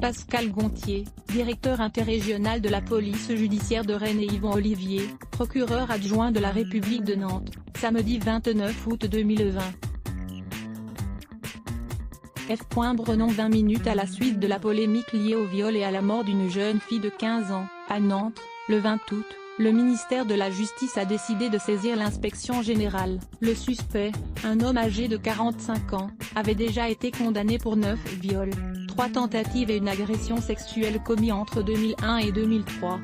Pascal Gontier, directeur interrégional de la police judiciaire de Rennes et Yvon Olivier, procureur adjoint de la République de Nantes, samedi 29 août 2020. F. Brenon 20 minutes à la suite de la polémique liée au viol et à la mort d'une jeune fille de 15 ans, à Nantes, le 20 août, le ministère de la Justice a décidé de saisir l'inspection générale. Le suspect, un homme âgé de 45 ans, avait déjà été condamné pour 9 viols, 3 tentatives et une agression sexuelle commis entre 2001 et 2003.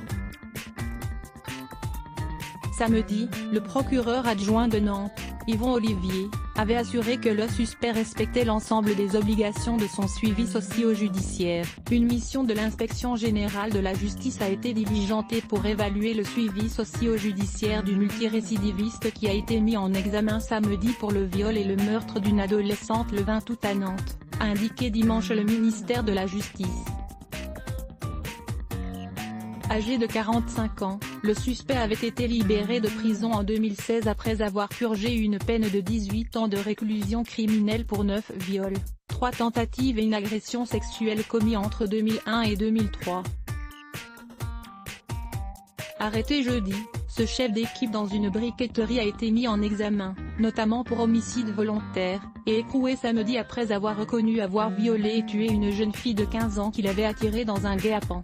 Samedi, le procureur adjoint de Nantes, Yvon Olivier, avait assuré que le suspect respectait l'ensemble des obligations de son suivi socio-judiciaire. Une mission de l'inspection générale de la justice a été diligentée pour évaluer le suivi socio-judiciaire du multirécidiviste qui a été mis en examen samedi pour le viol et le meurtre d'une adolescente le 20 août à Nantes, a indiqué dimanche le ministère de la Justice. Âgé de 45 ans, le suspect avait été libéré de prison en 2016 après avoir purgé une peine de 18 ans de réclusion criminelle pour 9 viols, 3 tentatives et une agression sexuelle commis entre 2001 et 2003. Arrêté jeudi, ce chef d'équipe dans une briqueterie a été mis en examen, notamment pour homicide volontaire, et écroué samedi après avoir reconnu avoir violé et tué une jeune fille de 15 ans qu'il avait attirée dans un guet-apens.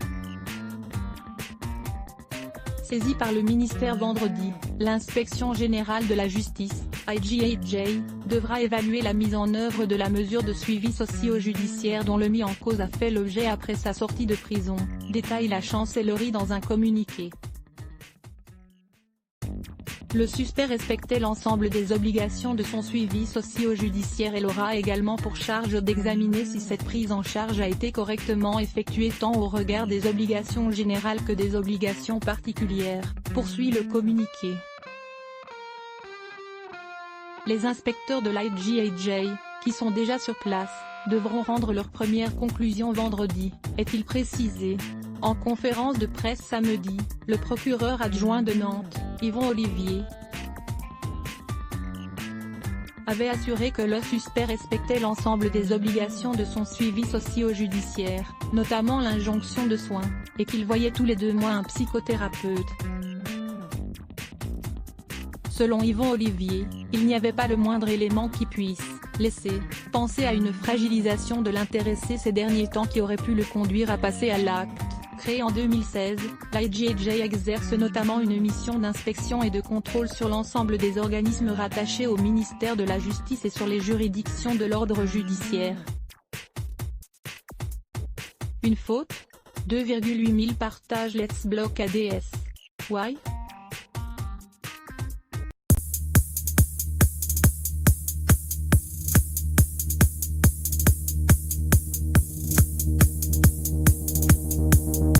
Saisie par le ministère vendredi, l'inspection générale de la justice, IGAJ, devra évaluer la mise en œuvre de la mesure de suivi socio-judiciaire dont le mis en cause a fait l'objet après sa sortie de prison, détaille la chancellerie dans un communiqué. Le suspect respectait l'ensemble des obligations de son suivi socio-judiciaire et aura également pour charge d'examiner si cette prise en charge a été correctement effectuée tant au regard des obligations générales que des obligations particulières, poursuit le communiqué. Les inspecteurs de l'IGAJ, qui sont déjà sur place, devront rendre leurs premières conclusions vendredi, est-il précisé. En conférence de presse samedi, le procureur adjoint de Nantes, Yvon Olivier, avait assuré que le suspect respectait l'ensemble des obligations de son suivi socio-judiciaire, notamment l'injonction de soins, et qu'il voyait tous les 2 mois un psychothérapeute. Selon Yvon Olivier, il n'y avait pas le moindre élément qui puisse laisser penser à une fragilisation de l'intéressé ces derniers temps qui aurait pu le conduire à passer à l'acte. Créée en 2016, l'IGAJ exerce notamment une mission d'inspection et de contrôle sur l'ensemble des organismes rattachés au ministère de la Justice et sur les juridictions de l'ordre judiciaire. Une faute ? 2,8 000 partages Let's Block ADS. Why ?